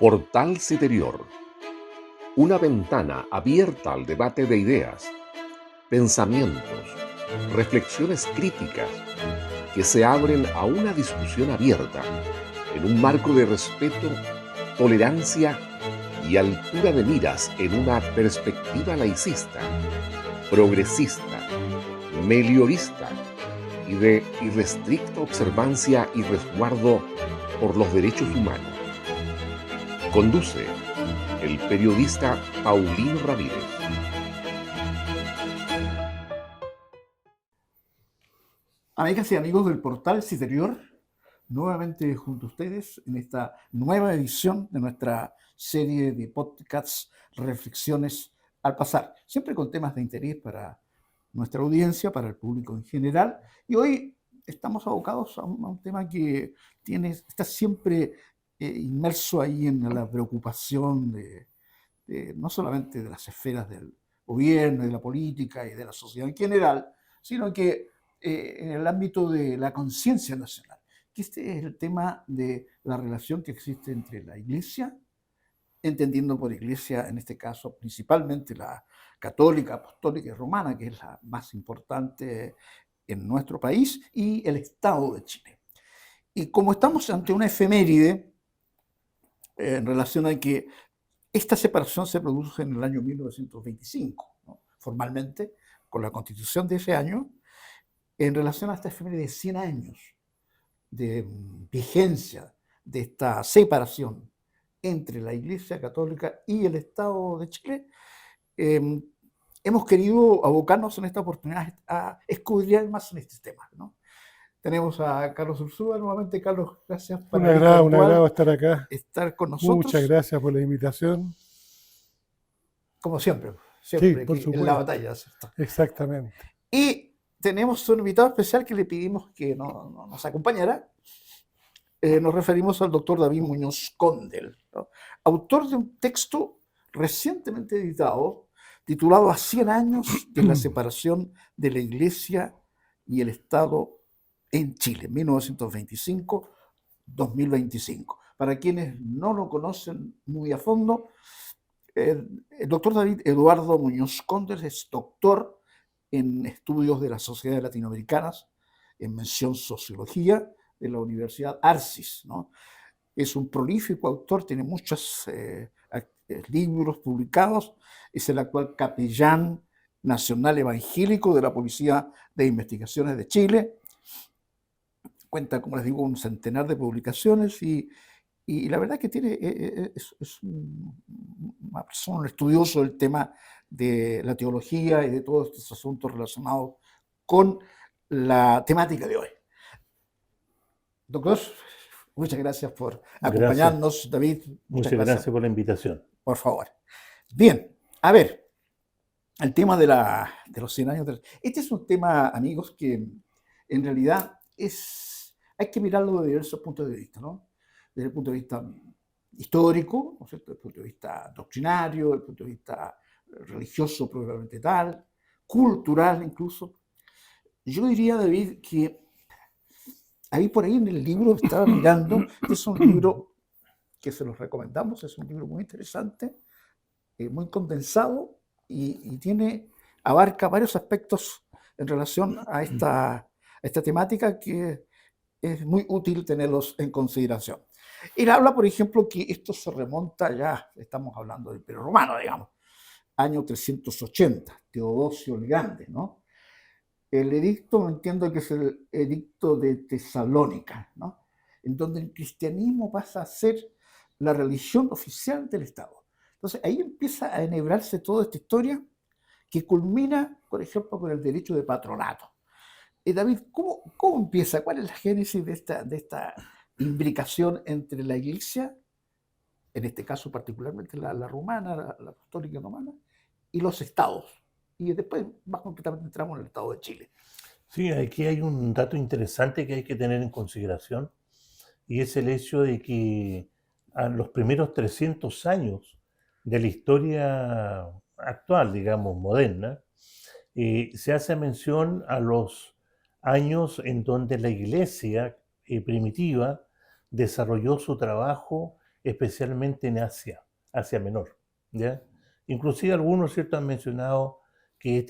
Portal Citerior, una ventana abierta al debate de ideas, pensamientos, reflexiones críticas que se abren a una discusión abierta en un marco de respeto, tolerancia y altura de miras en una perspectiva laicista, progresista, meliorista y de irrestricta observancia y resguardo por los derechos humanos. Conduce el periodista Paulino Ramírez. Amigas y amigos del Portal Citerior, nuevamente junto a ustedes en esta nueva edición de nuestra serie de podcasts Reflexiones al Pasar, siempre con temas de interés para nuestra audiencia, para el público en general. Y hoy estamos abocados a un tema que está siempre inmerso ahí en la preocupación no solamente de las esferas del gobierno, de la política y de la sociedad en general, sino que en el ámbito de la conciencia nacional, que este es el tema de la relación que existe entre la Iglesia, entendiendo por Iglesia en este caso principalmente la católica, apostólica y romana, que es la más importante en nuestro país, y el Estado de Chile. Y como estamos ante una efeméride en relación a que esta separación se produce en el año 1925, ¿no? Formalmente, con la constitución de ese año, en relación a esta efeméride de 100 años de vigencia de esta separación entre la Iglesia Católica y el Estado de Chile, hemos querido abocarnos en esta oportunidad a escudriñar más en este tema, ¿no? Tenemos a Carlos Ursúa nuevamente. Carlos, gracias Un para agrado estar acá. estar con Muchas nosotros. gracias por la invitación. Como siempre Sí, por en supuesto. la batalla, ¿cierto? Exactamente. Y tenemos un invitado especial que le pedimos que nos acompañara. Nos referimos al doctor David Muñoz Condel, ¿no? Autor de un texto recientemente editado titulado A 100 años de la separación de la Iglesia y el Estado en Chile, 1925-2025. Para quienes no lo conocen muy a fondo, el doctor David Eduardo Muñoz Condel es doctor en estudios de las sociedades latinoamericanas, en mención sociología, de la Universidad Arcis, ¿no? Es un prolífico autor, tiene muchos libros publicados, es el actual capellán nacional evangélico de la Policía de Investigaciones de Chile, cuenta, como les digo, un centenar de publicaciones y la verdad que es una persona, un estudioso del tema de la teología y de todos estos asuntos relacionados con la temática de hoy. Doctor, muchas gracias por acompañarnos, David. Muchas gracias por la invitación. Por favor. Bien, a ver, el tema de los 100 años. Este es un tema, amigos, que en realidad hay que mirarlo de diversos puntos de vista, ¿no? Desde el punto de vista histórico, ¿no es cierto? Desde el punto de vista doctrinario, desde el punto de vista religioso probablemente tal, cultural incluso. Yo diría, David, que ahí por ahí en el libro estaba mirando, es un libro que se los recomendamos, es un libro muy interesante, muy condensado y abarca varios aspectos en relación a esta temática que es muy útil tenerlos en consideración. Él habla, por ejemplo, que esto se remonta ya, estamos hablando del Imperio Romano, digamos, año 380, Teodosio el Grande, ¿no? El edicto, entiendo que es el edicto de Tesalónica, ¿no? En donde el cristianismo pasa a ser la religión oficial del Estado. Entonces ahí empieza a enhebrarse toda esta historia que culmina, por ejemplo, con el derecho de patronato. David, ¿cómo empieza? ¿Cuál es la génesis de esta imbricación entre la Iglesia, en este caso particularmente la romana, la apostólica romana, y los estados? Y después más concretamente entramos en el Estado de Chile. Sí, aquí hay un dato interesante que hay que tener en consideración y es el hecho de que a los primeros 300 años de la historia actual, digamos, moderna, se hace mención a los años en donde la iglesia primitiva desarrolló su trabajo especialmente en Asia, Asia Menor, ¿ya? Inclusive algunos, ¿cierto?, han mencionado que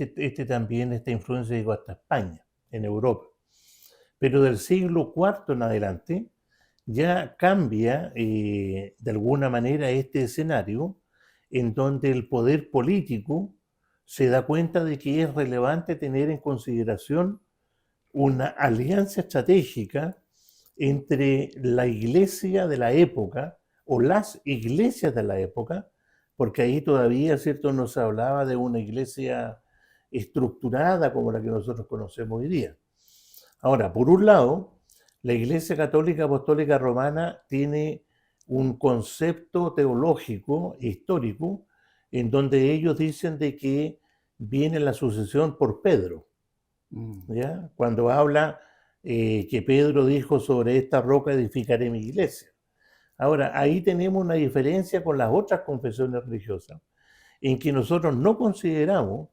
también, esta influencia llegó hasta España, en Europa. Pero del siglo IV en adelante ya cambia de alguna manera este escenario en donde el poder político se da cuenta de que es relevante tener en consideración una alianza estratégica entre la iglesia de la época o las iglesias de la época, porque ahí todavía, ¿cierto?, no se hablaba de una iglesia estructurada como la que nosotros conocemos hoy día. Ahora, por un lado, la Iglesia Católica Apostólica Romana tiene un concepto teológico histórico en donde ellos dicen de que viene la sucesión por Pedro, ¿ya? Cuando habla que Pedro dijo: sobre esta roca edificaré mi iglesia. Ahora, ahí tenemos una diferencia con las otras confesiones religiosas, en que nosotros no consideramos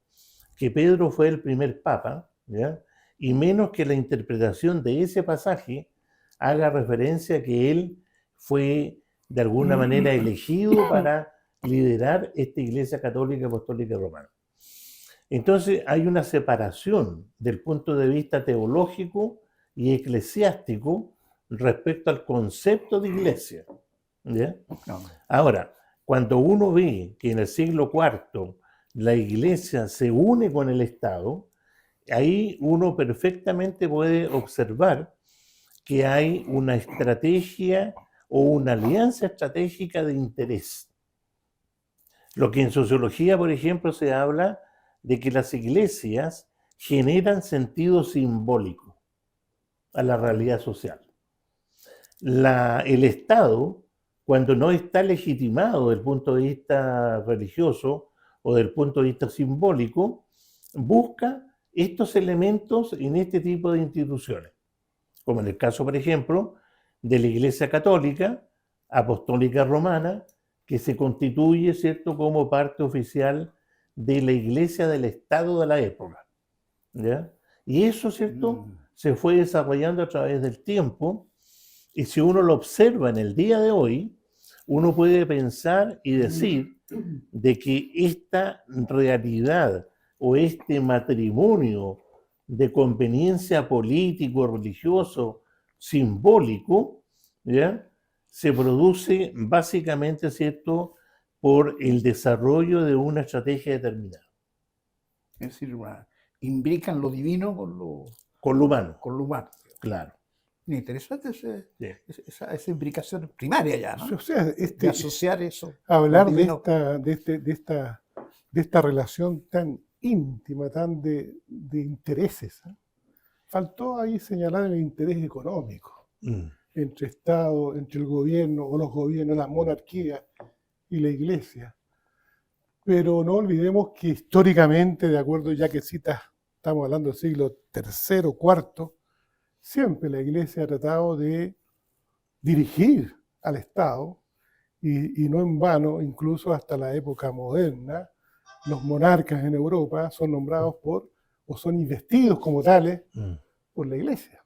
que Pedro fue el primer papa, ¿ya? Y menos que la interpretación de ese pasaje haga referencia a que él fue de alguna manera elegido para liderar esta Iglesia Católica Apostólica Romana. Entonces hay una separación del punto de vista teológico y eclesiástico respecto al concepto de iglesia, ¿ya? Ahora, cuando uno ve que en el siglo IV la iglesia se une con el Estado, ahí uno perfectamente puede observar que hay una estrategia o una alianza estratégica de interés. Lo que en sociología, por ejemplo, se habla de que las iglesias generan sentido simbólico a la realidad social. El Estado, cuando no está legitimado desde el punto de vista religioso o del punto de vista simbólico, busca estos elementos en este tipo de instituciones, como en el caso, por ejemplo, de la Iglesia Católica Apostólica Romana, que se constituye, ¿cierto?, como parte oficial de la Iglesia del Estado de la época, ¿ya? Y eso, ¿cierto?, se fue desarrollando a través del tiempo, y si uno lo observa en el día de hoy, uno puede pensar y decir de que esta realidad o este matrimonio de conveniencia político, religioso, simbólico, ¿ya?, se produce básicamente, ¿cierto?, por el desarrollo de una estrategia determinada. Es decir, imbrican lo divino con lo humano. Con lo humano. Claro. Interesante esa imbricación primaria ya, ¿no? O sea, De asociar eso. hablar de esta relación tan íntima, tan de intereses, ¿eh? Faltó ahí señalar el interés económico entre Estado, entre el gobierno o los gobiernos, las monarquías y la iglesia. Pero no olvidemos que históricamente, de acuerdo, ya que estamos hablando del siglo III, IV, siempre la iglesia ha tratado de dirigir al Estado y no en vano, incluso hasta la época moderna, los monarcas en Europa son nombrados o son investidos como tales por la iglesia.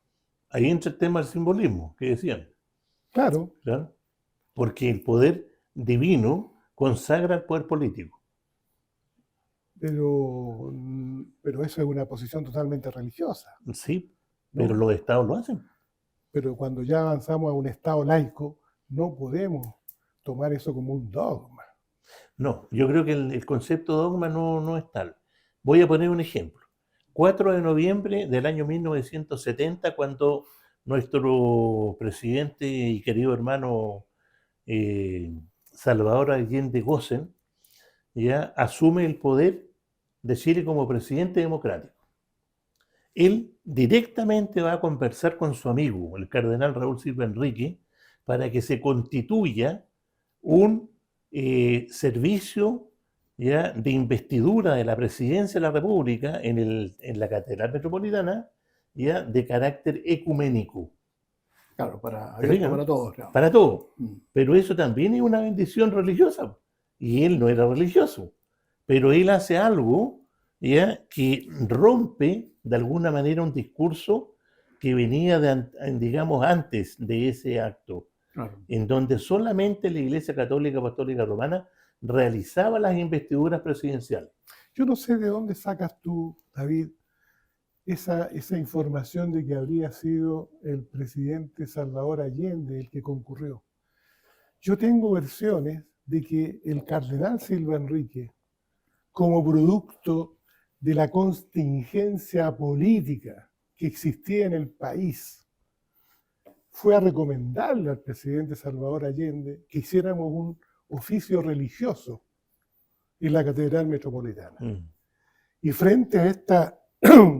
Ahí entra el tema del simbolismo que decían. Claro. ¿Claro? Porque el poder divino consagra el poder político. Pero eso es una posición totalmente religiosa. Sí, pero los estados lo hacen. Pero cuando ya avanzamos a un estado laico, no podemos tomar eso como un dogma. No, yo creo que el concepto de dogma no es tal. Voy a poner un ejemplo. 4 de noviembre del año 1970, cuando nuestro presidente y querido hermano Salvador Allende Gossen ya asume el poder de Chile como presidente democrático. Él directamente va a conversar con su amigo, el cardenal Raúl Silva Enrique, para que se constituya un servicio, ¿ya?, de investidura de la presidencia de la República en la Catedral Metropolitana, ¿ya?, de carácter ecuménico. Claro, para todos. Claro. Para todos. Pero eso también es una bendición religiosa. Y él no era religioso. Pero él hace algo, ¿ya?, que rompe de alguna manera un discurso que venía, digamos, antes de ese acto. Claro. en donde solamente la Iglesia Católica Apostólica Romana realizaba las investiduras presidenciales. Yo no sé de dónde sacas tú, David, esa información de que habría sido el presidente Salvador Allende el que concurrió. Yo tengo versiones de que el cardenal Silva Enrique, como producto de la contingencia política que existía en el país, fue a recomendarle al presidente Salvador Allende que hiciéramos un oficio religioso en la Catedral Metropolitana. Y frente a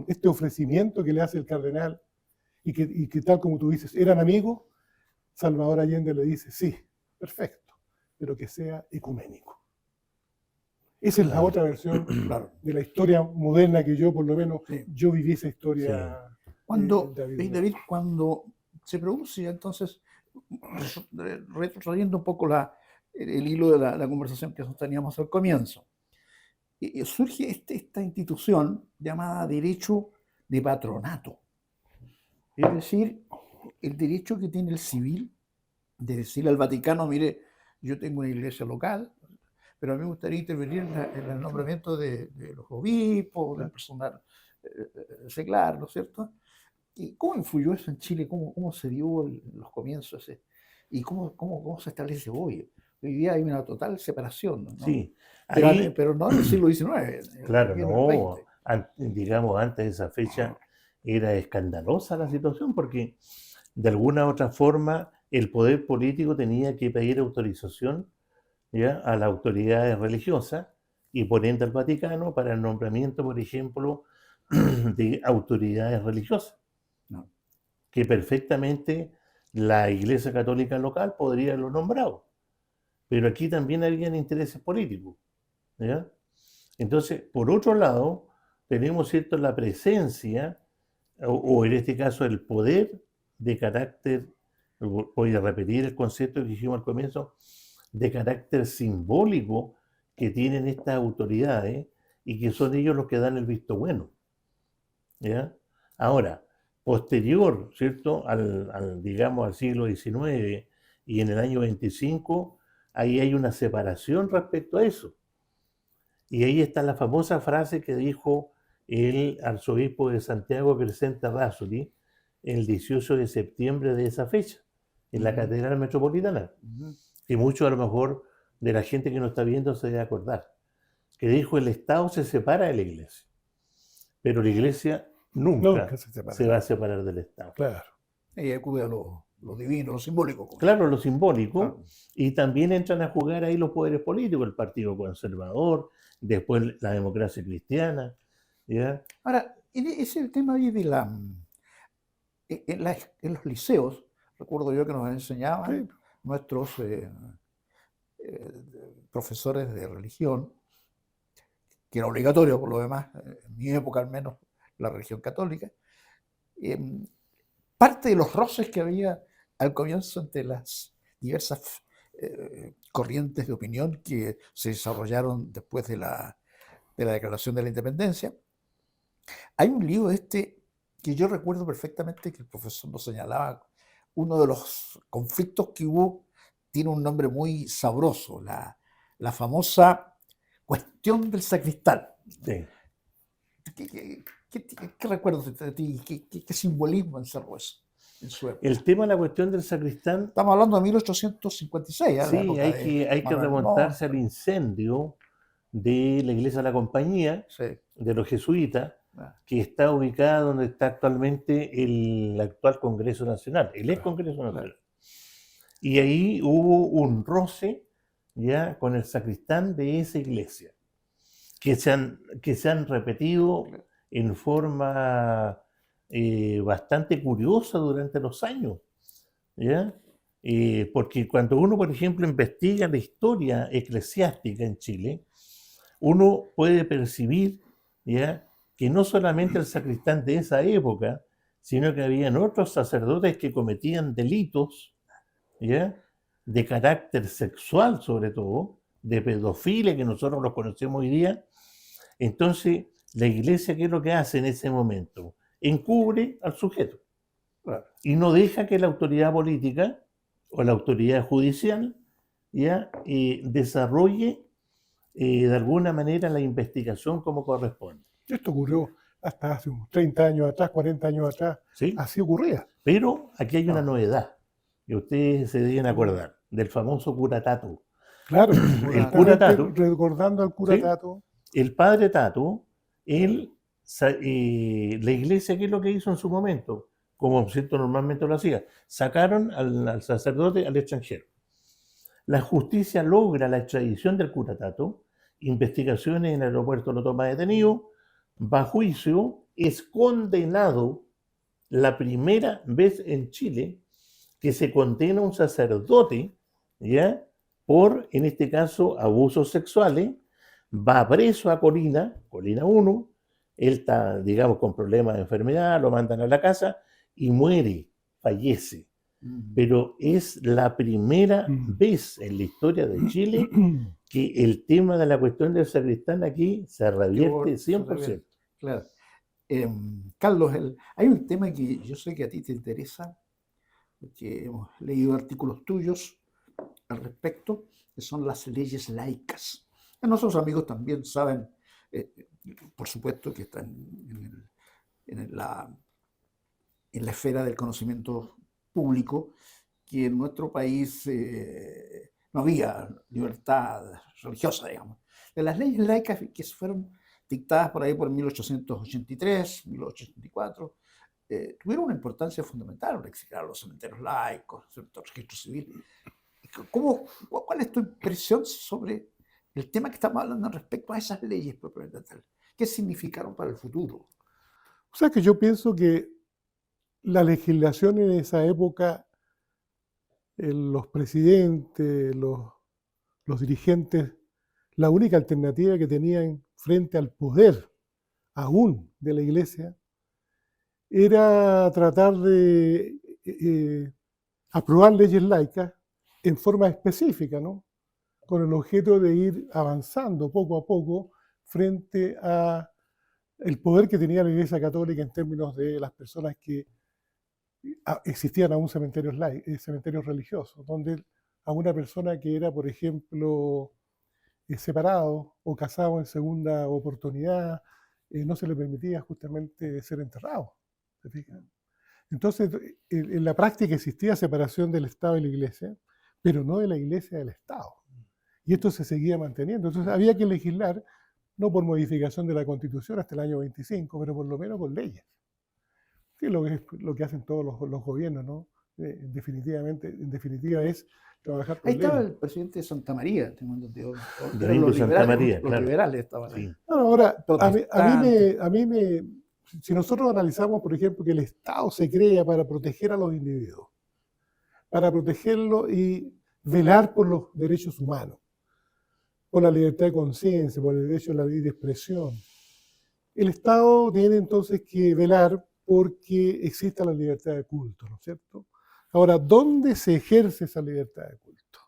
este ofrecimiento que le hace el cardenal, y que tal como tú dices, eran amigos, Salvador Allende le dice, sí, perfecto, pero que sea ecuménico. Esa es la otra versión de la historia moderna que yo, por lo menos, yo viví esa historia. Cuando, David, cuando se produce, entonces, retrayendo un poco el hilo de la conversación que sosteníamos al comienzo, surge esta institución llamada derecho de patronato. Es decir, el derecho que tiene el civil de decirle al Vaticano, mire, yo tengo una iglesia local, pero a mí me gustaría intervenir en el nombramiento de los obispos, del personal seglar, ¿no es cierto? ¿Y cómo influyó eso en Chile? ¿Cómo se dio en los comienzos? ¿Y cómo se establece hoy? Hoy día hay una total separación, ¿no? Sí, pero no en el siglo XIX. Claro, en el no. XX. Digamos, antes de esa fecha era escandalosa la situación porque de alguna u otra forma el poder político tenía que pedir autorización, ¿ya?, a las autoridades religiosas y por ende al Vaticano para el nombramiento, por ejemplo, de autoridades religiosas, No. que perfectamente la Iglesia Católica local podría haberlo nombrado. Pero aquí también habían intereses políticos, ¿ya? Entonces, por otro lado, tenemos, ¿cierto?, la presencia, o en este caso el poder de carácter, voy a repetir el concepto que dijimos al comienzo, de carácter simbólico que tienen estas autoridades y que son ellos los que dan el visto bueno, ¿ya? Ahora, posterior, ¿cierto?, digamos, al siglo XIX y en el año 25, ahí hay una separación respecto a eso. Y ahí está la famosa frase que dijo el arzobispo de Santiago, Crescente Razzoli, el 18 de septiembre de esa fecha, en la Catedral Metropolitana, que mucho a lo mejor de la gente que nos está viendo se debe acordar, que dijo: el Estado se separa de la Iglesia, pero la Iglesia nunca se va a separar del Estado. Claro. Ella acude a lo divino, lo simbólico. Claro, lo simbólico. Claro. Y también entran a jugar ahí los poderes políticos, el Partido Conservador, después la democracia cristiana, ¿ya? Ahora, ese es el tema ahí de en los liceos, recuerdo yo que nos enseñaban nuestros profesores de religión, que era obligatorio por lo demás, en mi época al menos, la religión católica, parte de los roces que había al comienzo entre las diversas corrientes de opinión que se desarrollaron después de la Declaración de la Independencia. Hay un libro que yo recuerdo perfectamente que el profesor nos señalaba, uno de los conflictos que hubo tiene un nombre muy sabroso, la famosa cuestión del sacristán. Sí. ¿Qué recuerdas de ti? ¿Qué simbolismo encerró eso en su época? El tema de la cuestión del sacristán. Estamos hablando de 1856. Sí, hay que remontarse al incendio de la Iglesia de la Compañía, de los jesuitas, que está ubicada donde está actualmente el actual Congreso Nacional, el ex Congreso Nacional. Y ahí hubo un roce ya con el sacristán de esa iglesia, que se han repetido en forma bastante curiosa durante los años, ¿ya? Porque cuando uno, por ejemplo, investiga la historia eclesiástica en Chile, uno puede percibir, ¿ya?, que no solamente el sacristán de esa época, sino que habían otros sacerdotes que cometían delitos, ¿ya?, de carácter sexual sobre todo, de pedofilia, que nosotros los conocemos hoy día. Entonces, la iglesia, ¿qué es lo que hace en ese momento? Encubre al sujeto y no deja que la autoridad política o la autoridad judicial ya desarrolle de alguna manera la investigación como corresponde. Esto ocurrió hasta hace unos 30 años atrás, 40 años atrás. ¿Sí? Así ocurría. Pero aquí hay una No. novedad, que ustedes se deben acordar, del famoso cura Tato. Claro, El cura Tato, recordando al cura ¿sí? Tato, El padre Tato, la iglesia, ¿qué es lo que hizo en su momento? Como cierto normalmente lo hacía, sacaron al sacerdote al extranjero. La justicia logra la extradición del cura Tato, investigaciones en el aeropuerto lo toma detenido, va a juicio, es condenado la primera vez en Chile que se condena a un sacerdote, ¿ya? Por, en este caso, abusos sexuales, va preso a Colina 1, él está, digamos, con problemas de enfermedad, lo mandan a la casa y muere, fallece. Pero es la primera vez en la historia de Chile que el tema de la cuestión del sacristán aquí se revierte 100%. Claro. Carlos, hay un tema que yo sé que a ti te interesa, porque hemos leído artículos tuyos al respecto, que son las leyes laicas. Nuestros amigos también saben, por supuesto, que están en la esfera del conocimiento público, que en nuestro país no había libertad religiosa, digamos. De las leyes laicas que fueron dictadas por ahí por 1883, 1884, tuvieron una importancia fundamental, reciclar los cementerios laicos, el registro civil. ¿Cuál es tu impresión sobre el tema que estamos hablando respecto a esas leyes propiamente tal? ¿Qué significaron para el futuro? O sea que yo pienso que la legislación en esa época, los presidentes, los dirigentes, la única alternativa que tenían frente al poder aún de la Iglesia era tratar de aprobar leyes laicas en forma específica, ¿no? Con el objeto de ir avanzando poco a poco frente a el poder que tenía la Iglesia Católica en términos de las personas que existían aún cementerios religiosos, donde a una persona que era, por ejemplo, separado o casado en segunda oportunidad, no se le permitía justamente ser enterrado. ¿Se fijan? Entonces, en la práctica existía separación del Estado y la Iglesia, pero no de la Iglesia del Estado. Y esto se seguía manteniendo. Entonces, había que legislar, no por modificación de la Constitución hasta el año 25, pero por lo menos con leyes. Que es lo que hacen todos los gobiernos, ¿no? En definitiva es trabajar con ahí estaba leyes. el presidente de Santa María, tengo entendido. Domingo Santa María, los claro. liberales estaban ahí. Sí. Bueno, ahora, Protestantes. si nosotros analizamos, por ejemplo, que el Estado se crea para proteger a los individuos, para protegerlos y velar por los derechos humanos, por la libertad de conciencia, por el derecho a la libre expresión, el Estado tiene entonces que velar porque exista la libertad de culto, ¿no es cierto? Ahora, ¿dónde se ejerce esa libertad de culto?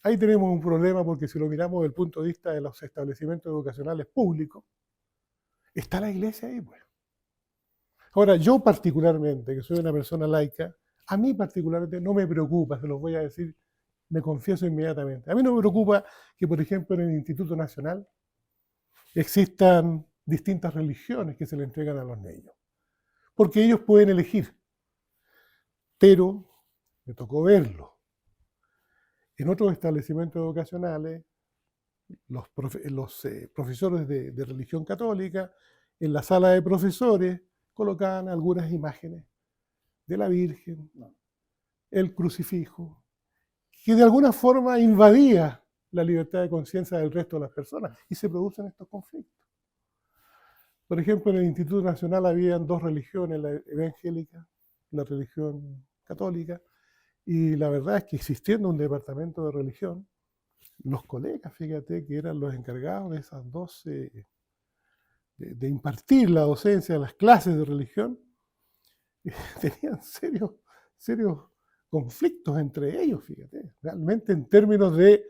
Ahí tenemos un problema porque si lo miramos desde el punto de vista de los establecimientos educacionales públicos, está la iglesia ahí, pues. Ahora, yo particularmente, que soy una persona laica, a mí particularmente no me preocupa, se los voy a decir, me confieso inmediatamente. A mí no me preocupa que, por ejemplo, en el Instituto Nacional existan distintas religiones que se le entregan a los niños, porque ellos pueden elegir. Pero me tocó verlo. En otros establecimientos educacionales, los profesores de religión católica, en la sala de profesores, colocaban algunas imágenes de la Virgen, el crucifijo, que de alguna forma invadía la libertad de conciencia del resto de las personas, y se producen estos conflictos. Por ejemplo, en el Instituto Nacional habían dos religiones, la evangélica, la religión católica, y la verdad es que existiendo un departamento de religión, los colegas, fíjate, que eran los encargados de esas dos, de impartir la docencia de las clases de religión, tenían serios conflictos entre ellos, fíjate, realmente en términos de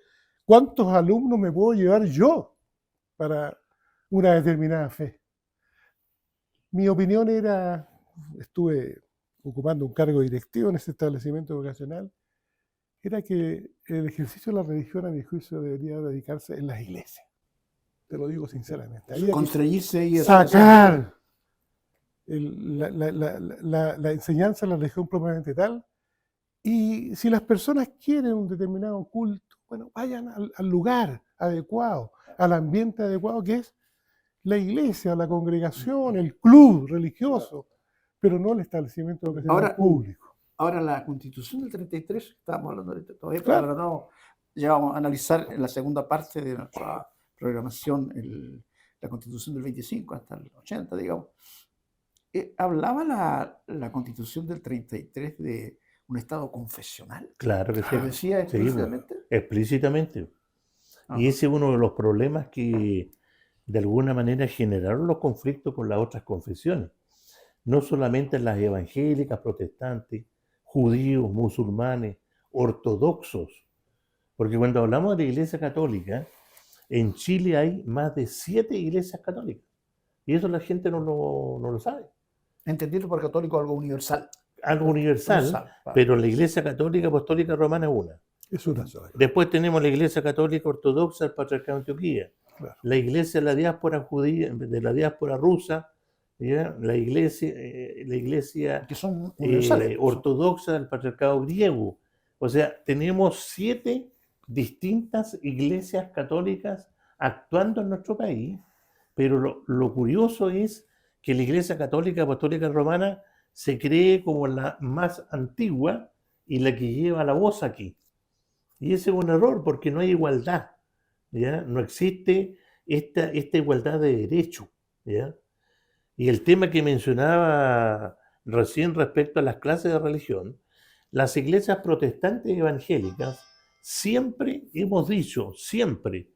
cuántos alumnos me puedo llevar yo para una determinada fe. Mi opinión era, estuve ocupando un cargo directivo en ese establecimiento educacional, era que el ejercicio de la religión, a mi juicio, debería dedicarse en las iglesias. Te lo digo sinceramente. Había que Constreñirse y sacar la enseñanza de la religión propiamente tal. Y si las personas quieren un determinado culto, bueno, vayan al lugar adecuado, al ambiente adecuado que es la iglesia, la congregación, el club religioso, pero no el establecimiento educacional público. Ahora, la Constitución del 33, estábamos hablando ahorita, todavía Claro. para no llegamos a analizar en la segunda parte de nuestra programación la Constitución del 25 hasta el 80, digamos. Hablaba la Constitución del 33 de un Estado confesional. Claro que sí. ¿Lo decía Sí, explícitamente? explícitamente. Y ese es uno de los problemas que de alguna manera generaron los conflictos con las otras confesiones. No solamente las evangélicas, protestantes, judíos, musulmanes, ortodoxos. Porque cuando hablamos de la Iglesia Católica, en Chile hay más de 7 iglesias católicas. Y eso la gente no lo sabe. Entendido por católico algo universal. Algo universal, pero la Iglesia Católica Apostólica Romana es una. Es una sola. Después tenemos la Iglesia Católica Ortodoxa del Patriarcado de Antioquía, Claro. la Iglesia de la diáspora judía, de la diáspora rusa, ¿ya? La iglesia Que son universales. ortodoxa del Patriarcado griego. O sea, tenemos 7 distintas iglesias católicas actuando en nuestro país, pero lo curioso es que la Iglesia Católica Apostólica Romana se cree como la más antigua y la que lleva la voz aquí. Y ese es un error porque no hay igualdad, ¿ya? No existe esta igualdad de derecho, ¿ya? Y el tema que mencionaba recién respecto a las clases de religión, las iglesias protestantes evangélicas siempre hemos dicho, siempre,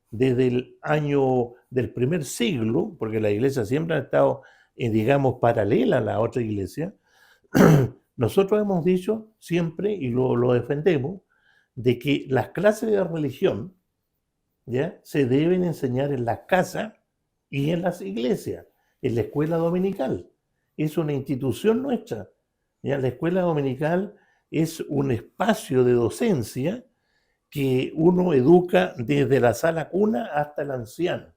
desde el año del primer siglo, porque las iglesias siempre han estado, digamos, paralelas a la otra iglesia, nosotros hemos dicho siempre, y lo defendemos, de que las clases de religión, ¿ya?, se deben enseñar en las casas y en las iglesias, en la escuela dominical. Es una institución nuestra, ¿ya? La escuela dominical es un espacio de docencia que uno educa desde la sala cuna hasta el anciano,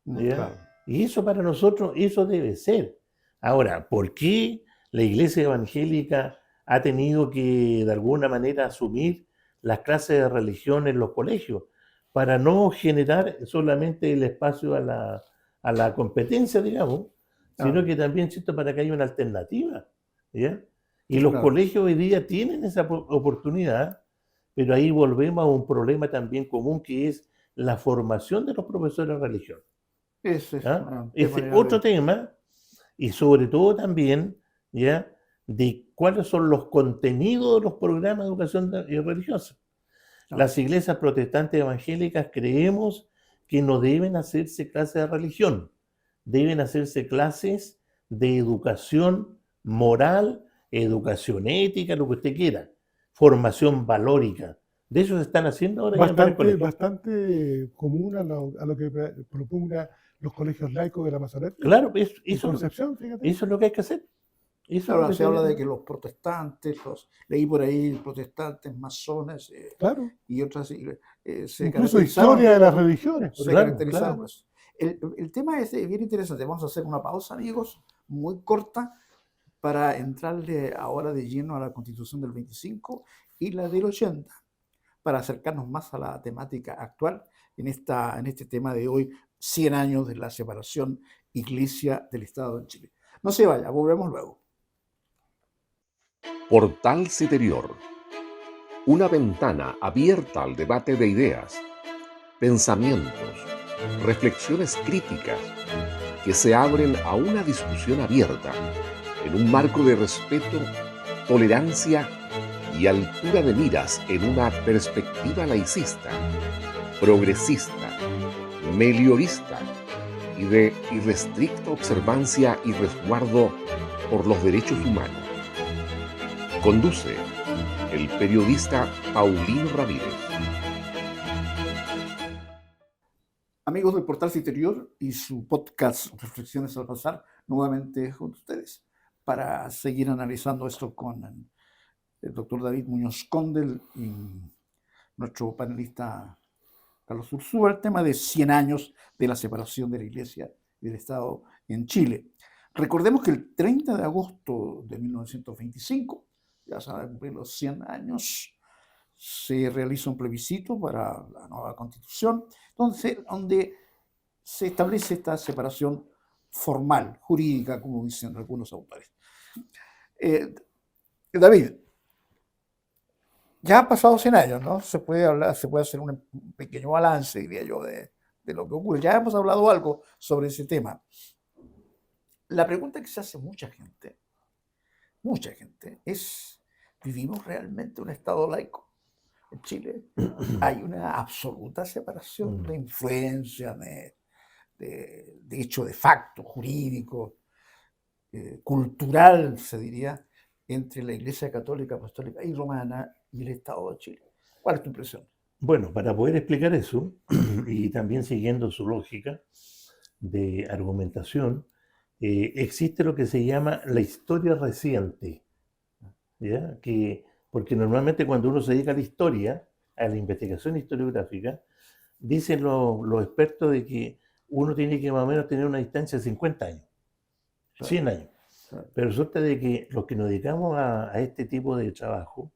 ¿ya? Claro. Y eso para nosotros, eso debe ser. Ahora, ¿por qué la iglesia evangélica ha tenido que de alguna manera asumir las clases de religión en los colegios? Para no generar solamente el espacio a la competencia, digamos, sino que también, ¿cierto?, para que haya una alternativa, ¿ya? Y los colegios hoy día tienen esa oportunidad, pero ahí volvemos a un problema también común que es la formación de los profesores de religión. Ese es otro tema, y sobre todo también, ¿ya?, de cuáles son los contenidos de los programas de educación religiosa. Las iglesias protestantes evangélicas creemos que no deben hacerse clases de religión, deben hacerse clases de educación moral, educación ética, lo que usted quiera, formación valórica. De eso se están haciendo ahora. Bastante común a lo que propongan los colegios laicos de la masonería. Claro, eso es lo que hay que hacer. Ahora se habla de que los protestantes, leí por ahí protestantes, masones, claro, y otras incluso historia de las religiones. Se caracterizaron. Claro. El tema es bien interesante. Vamos a hacer una pausa, amigos, muy corta, para entrarle ahora de lleno a la Constitución del 25 y la del 80, para acercarnos más a la temática actual en este tema de hoy, 100 años de la separación Iglesia del Estado en Chile. No se vaya, volvemos luego. Portal Citerior. Una ventana abierta al debate de ideas, pensamientos, reflexiones críticas que se abren a una discusión abierta en un marco de respeto, tolerancia y altura de miras en una perspectiva laicista, progresista, meliorista y de irrestricta observancia y resguardo por los derechos humanos. Conduce el periodista Paulino Ramírez. Amigos del Portal Citerior y su podcast Reflexiones al Pasar, nuevamente junto a ustedes para seguir analizando esto con el doctor David Muñoz Condel y nuestro panelista Carlos Ursúa, el tema de 100 años de la separación de la Iglesia y del Estado en Chile. Recordemos que el 30 de agosto de 1925, ya se van a cumplir los 100 años, se realiza un plebiscito para la nueva Constitución, donde se establece esta separación formal, jurídica, como dicen algunos autores. David, ya han pasado 100 años, ¿no? Se puede hacer un pequeño balance, diría yo, de lo que ocurre. Ya hemos hablado algo sobre ese tema. La pregunta que se hace mucha gente, es, ¿vivimos realmente un Estado laico en Chile? Hay una absoluta separación de influencia, de hecho, de facto, jurídico, cultural, se diría, entre la Iglesia Católica, Apostólica y Romana y el Estado de Chile. ¿Cuál es tu impresión? Bueno, para poder explicar eso, y también siguiendo su lógica de argumentación, existe lo que se llama la historia reciente, ¿ya? Porque normalmente cuando uno se dedica a la historia, a la investigación historiográfica, dicen los expertos de que uno tiene que más o menos tener una distancia de 50 años, 100 años. Pero resulta de que los que nos dedicamos a este tipo de trabajo,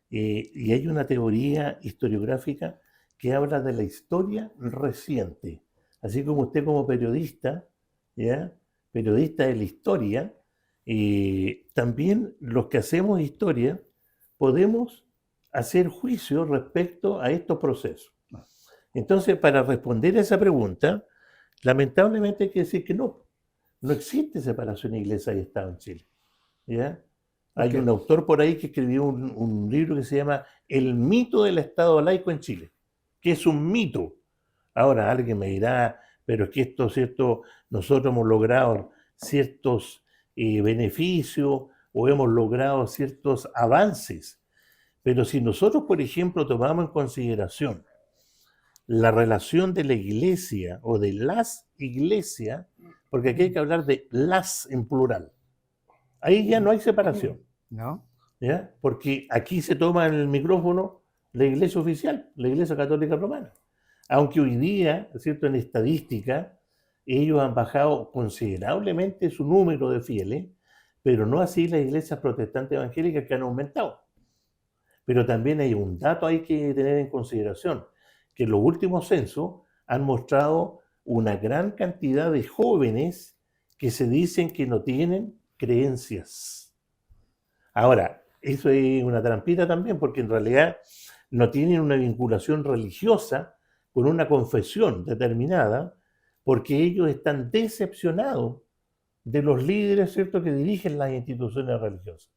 y hay una teoría historiográfica que habla de la historia reciente. Así como usted como periodista, ¿ya? Periodista de la historia, también los que hacemos historia podemos hacer juicio respecto a estos procesos. Entonces, para responder a esa pregunta, lamentablemente hay que decir que no existe separación iglesia y Estado en Chile, ¿ya? Hay un autor por ahí que escribió un libro que se llama El mito del Estado laico en Chile, que es un mito. Ahora alguien me dirá, pero es que esto, ¿cierto? Nosotros hemos logrado ciertos beneficios o hemos logrado ciertos avances. Pero si nosotros, por ejemplo, tomamos en consideración la relación de la iglesia o de las iglesias, porque aquí hay que hablar de las en plural. Ahí ya no hay separación. ¿No? ¿Ya? Porque aquí se toma en el micrófono la iglesia oficial, la Iglesia Católica Romana. Aunque hoy día, ¿cierto?, en estadística, ellos han bajado considerablemente su número de fieles, pero no así las iglesias protestantes evangélicas que han aumentado. Pero también hay un dato hay que tener en consideración, que los últimos censos han mostrado una gran cantidad de jóvenes que se dicen que no tienen creencias. Ahora, eso es una trampita también, porque en realidad no tienen una vinculación religiosa con una confesión determinada, porque ellos están decepcionados de los líderes, ¿cierto?, que dirigen las instituciones religiosas.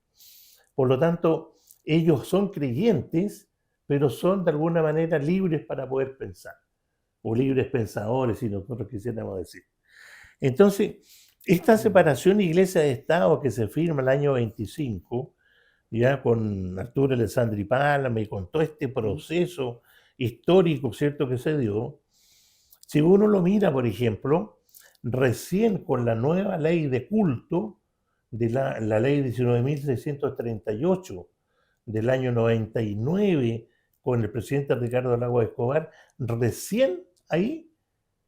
Por lo tanto, ellos son creyentes, pero son de alguna manera libres para poder pensar, o libres pensadores, si nosotros quisiéramos decir. Entonces, esta separación iglesia de Estado que se firma el año 25, ya con Arturo Alessandri Palma y con todo este proceso histórico, ¿cierto?, que se dio, si uno lo mira, por ejemplo, recién con la nueva ley de culto, de la ley 19.638 del año 99, con el presidente Ricardo Lagos Escobar, recién ahí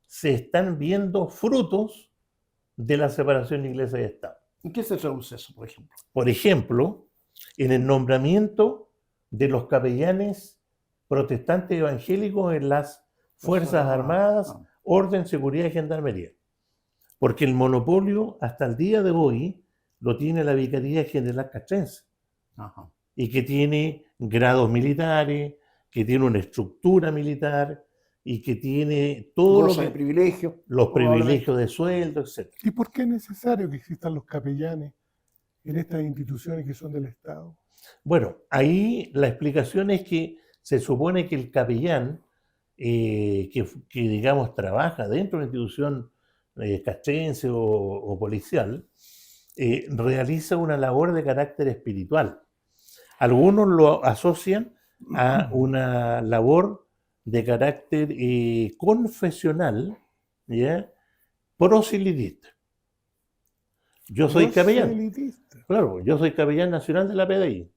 se están viendo frutos de la separación iglesia y Estado. ¿En qué se traduce eso, por ejemplo? Por ejemplo, en el nombramiento de los capellanes protestantes evangélicos en las Fuerzas Armadas, Orden, Seguridad y Gendarmería. Porque el monopolio hasta el día de hoy lo tiene la Vicaría General Castrense. Ajá. Y que tiene grados militares, que tiene una estructura militar y que tiene todo Goza de privilegios, los privilegios de sueldo, etc. ¿Y por qué es necesario que existan los capellanes en estas instituciones que son del Estado? Bueno, ahí la explicación es que se supone que el capellán, que digamos trabaja dentro de una institución castrense o policial, realiza una labor de carácter espiritual. Algunos lo asocian a una labor de carácter confesional, ¿ya?, proselitista. Yo soy capellán. Claro, yo soy capellán nacional de la PDI.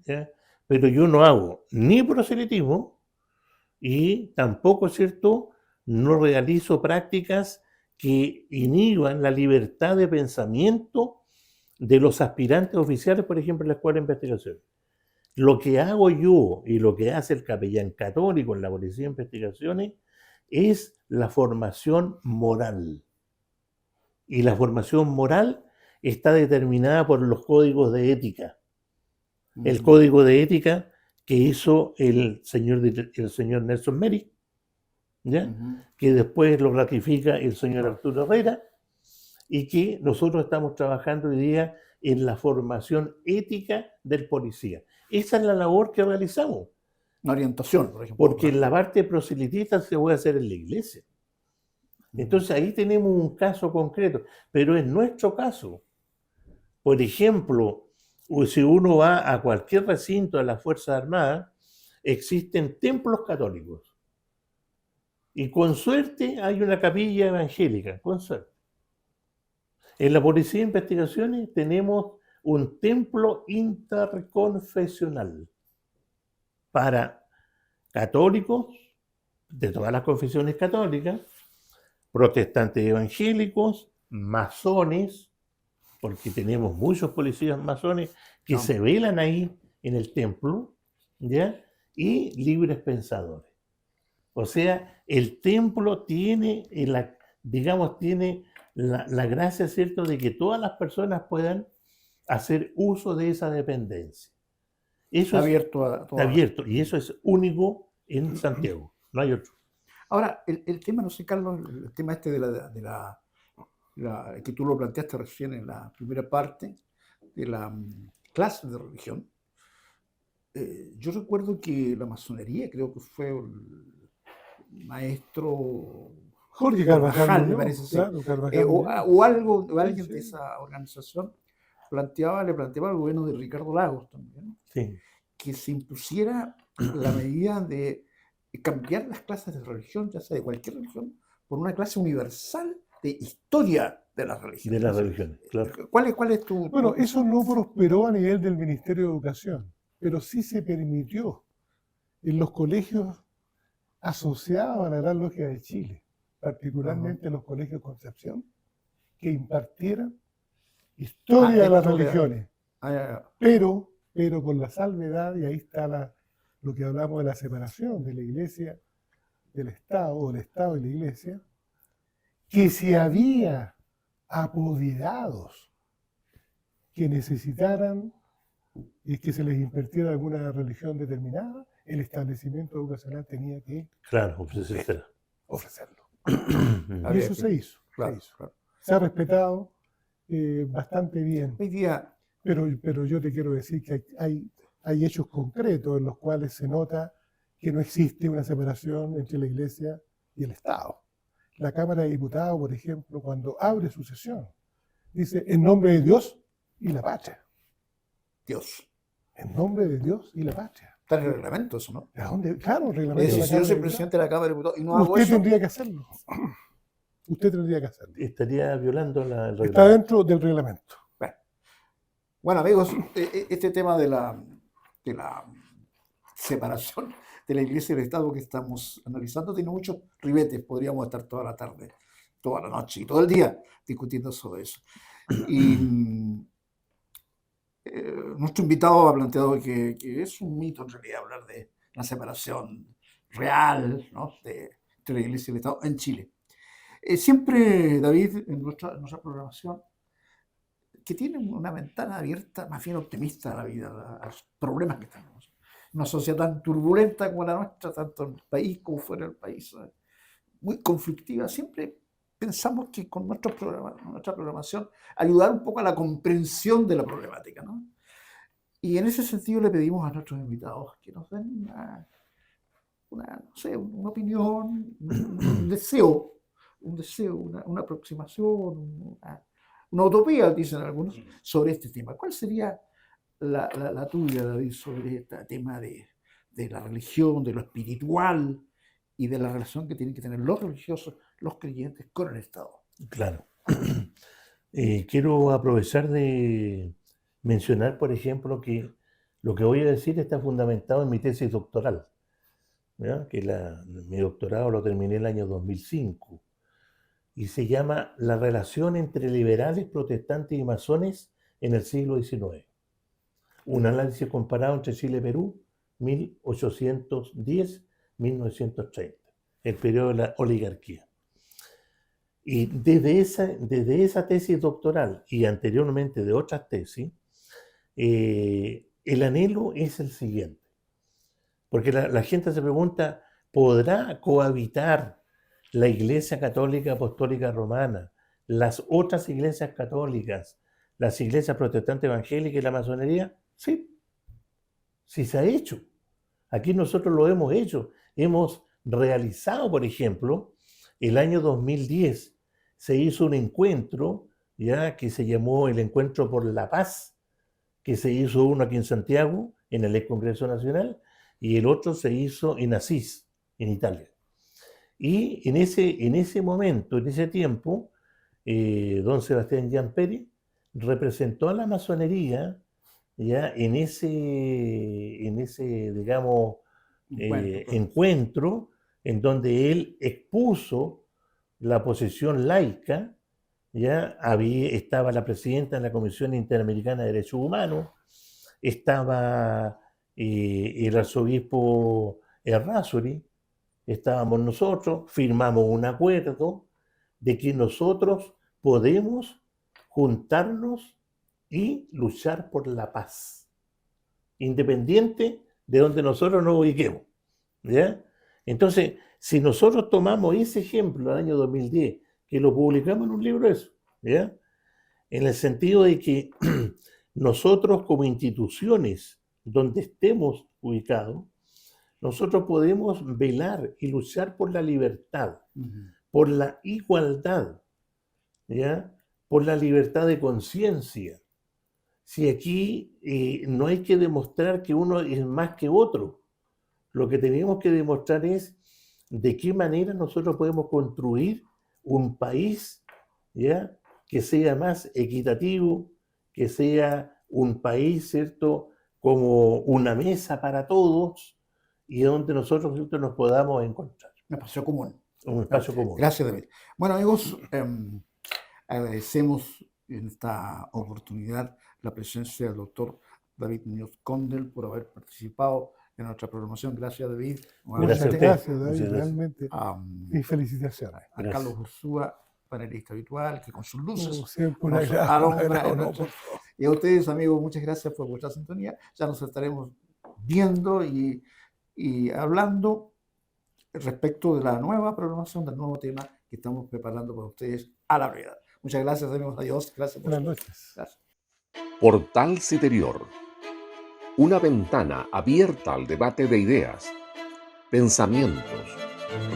¿ya? Pero yo no hago ni proselitismo y tampoco, ¿cierto?, no realizo prácticas que inhiban la libertad de pensamiento de los aspirantes oficiales, por ejemplo, en la Escuela de Investigación. Lo que hago yo y lo que hace el capellán católico en la Policía de Investigaciones es la formación moral. Y la formación moral está determinada por los códigos de ética. El código de ética que hizo el señor Nelson Merrick, ¿ya? Que después lo ratifica el señor Arturo Herrera, y que nosotros estamos trabajando hoy día en la formación ética del policía. Esa es la labor que realizamos. Una orientación, por ejemplo. Porque la parte proselitista se puede hacer en la iglesia. Entonces ahí tenemos un caso concreto, pero en nuestro caso, por ejemplo, si uno va a cualquier recinto de las Fuerzas Armadas, existen templos católicos. Y con suerte hay una capilla evangélica, con suerte. En la Policía de Investigaciones tenemos un templo interconfesional para católicos de todas las confesiones católicas, protestantes evangélicos, masones, porque tenemos muchos policías masones que se velan ahí en el templo, ¿ya? Y libres pensadores. O sea, el templo tiene, tiene la gracia, ¿cierto?, de que todas las personas puedan hacer uso de esa dependencia. Eso está abierto a está abierto, y eso es único en Santiago, no hay otro. Ahora, el tema, no sé, Carlos, el tema este que tú lo planteaste recién en la primera parte, de la clase de religión. Yo recuerdo que la masonería, creo que fue el maestro Jorge Carvajal, me parece, claro, o alguien sí. de esa organización le planteaba al gobierno de Ricardo Lagos también, Sí. que se impusiera la medida de cambiar las clases de religión, ya sea de cualquier religión, por una clase universal de historia de las religiones. De las religiones, claro. ¿Cuál es tu...? Bueno, eso no prosperó a nivel del Ministerio de Educación, pero sí se permitió en los colegios asociados a la Gran Logia de Chile, particularmente en los colegios Concepción, que impartieran historia de las religiones, pero con la salvedad, y ahí está lo que hablamos de la separación de la iglesia del Estado, o del Estado y la iglesia, que si había apoderados que necesitaran y que se les impartiera alguna religión determinada, el establecimiento educacional tenía que ofrecerlo. Y eso se hizo. Claro. Se ha respetado bastante bien. Hoy día, pero yo te quiero decir que hay hechos concretos en los cuales se nota que no existe una separación entre la Iglesia y el Estado. La Cámara de Diputados, por ejemplo, cuando abre su sesión, dice en nombre de Dios y la patria. Dios. En nombre de Dios y la patria. Está en el reglamento eso, ¿no? Claro, el reglamento. Si yo soy presidente de la Cámara de Diputados y no hago usted eso... tendría que hacerlo. Usted tendría que hacerlo. Estaría violando el reglamento. Está dentro del reglamento. Bueno, amigos, este tema de la separación de la Iglesia y del Estado que estamos analizando tiene muchos ribetes. Podríamos estar toda la tarde, toda la noche y todo el día discutiendo sobre eso. Y nuestro invitado ha planteado que es un mito en realidad hablar de la separación real, ¿no?, entre la Iglesia y el Estado en Chile. Siempre, David, en nuestra programación, que tiene una ventana abierta, más bien optimista a la vida, a los problemas que tenemos. Una sociedad tan turbulenta como la nuestra, tanto en el país como fuera del país, muy conflictiva. Siempre pensamos que con nuestra programación ayudar un poco a la comprensión de la problemática, ¿no? Y en ese sentido le pedimos a nuestros invitados que nos den una opinión, un deseo, una aproximación, una utopía, dicen algunos, sobre este tema. ¿Cuál sería la tuya, David, sobre este tema de la religión, de lo espiritual y de la relación que tienen que tener los religiosos, los creyentes con el Estado? Claro. Quiero aprovechar de mencionar, por ejemplo, que Lo que voy a decir está fundamentado en mi tesis doctoral, ¿ya? Mi doctorado lo terminé el año 2005 y se llama La relación entre liberales, protestantes y masones en el siglo XIX. Un análisis comparado entre Chile y Perú, 1810-1930, el periodo de la oligarquía. Y desde esa tesis doctoral y anteriormente de otras tesis, el anhelo es el siguiente. Porque la gente se pregunta, ¿podrá cohabitar la Iglesia Católica Apostólica Romana, las otras iglesias católicas, las iglesias protestantes evangélicas y la masonería? Sí, sí se ha hecho. Aquí nosotros lo hemos hecho. Hemos realizado, por ejemplo, el año 2010 se hizo un encuentro, ya, que se llamó el Encuentro por la Paz, que se hizo uno aquí en Santiago, en el Ex Congreso Nacional, y el otro se hizo en Asís, en Italia. Y en ese momento, en ese tiempo, don Sebastián Giamperi representó a la masonería, ya, en ese digamos, encuentro, en donde él expuso la posición laica. Ya estaba la presidenta de la Comisión Interamericana de Derechos Humanos, estaba el arzobispo Errázuri, estábamos nosotros, firmamos un acuerdo de que nosotros podemos juntarnos y luchar por la paz, independiente de donde nosotros nos ubiquemos, ¿ya? Entonces, si nosotros tomamos ese ejemplo del año 2010, que lo publicamos en un libro eso, ¿ya? En el sentido de que nosotros como instituciones donde estemos ubicados, nosotros podemos velar y luchar por la libertad, por la igualdad, ¿ya? Por la libertad de conciencia. Si aquí no hay que demostrar que uno es más que otro, lo que tenemos que demostrar es de qué manera nosotros podemos construir un país, ¿ya?, que sea más equitativo, que sea un país, ¿cierto?, como una mesa para todos y donde nosotros, ¿cierto?, nos podamos encontrar. Un espacio común. Un espacio común. Gracias, David. Bueno, amigos, agradecemos en esta oportunidad la presencia del doctor David Muñoz Condel por haber participado en nuestra programación. Gracias, David. Gracias a usted. Gracias, David, Muchas gracias. realmente. Y felicitaciones. A Carlos Ursúa, panelista habitual, que con sus luces Siempre un nos agrado, alumbra en nuestro- Y a ustedes, amigos, muchas gracias por vuestra sintonía. Ya nos estaremos viendo y hablando respecto de la nueva programación, del nuevo tema que estamos preparando para ustedes a la brevedad. Muchas gracias, amigos. Adiós. Gracias por Buenas su- noches. Gracias. Portal Citerior. Una ventana abierta al debate de ideas, pensamientos,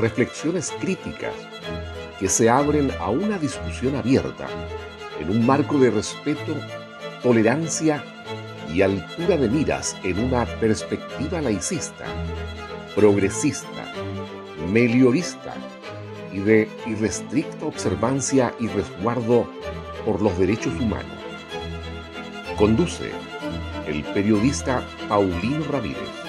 reflexiones críticas que se abren a una discusión abierta en un marco de respeto, tolerancia y altura de miras en una perspectiva laicista, progresista, meliorista y de irrestricta observancia y resguardo por los derechos humanos. Conduce el periodista Paulino Ramírez.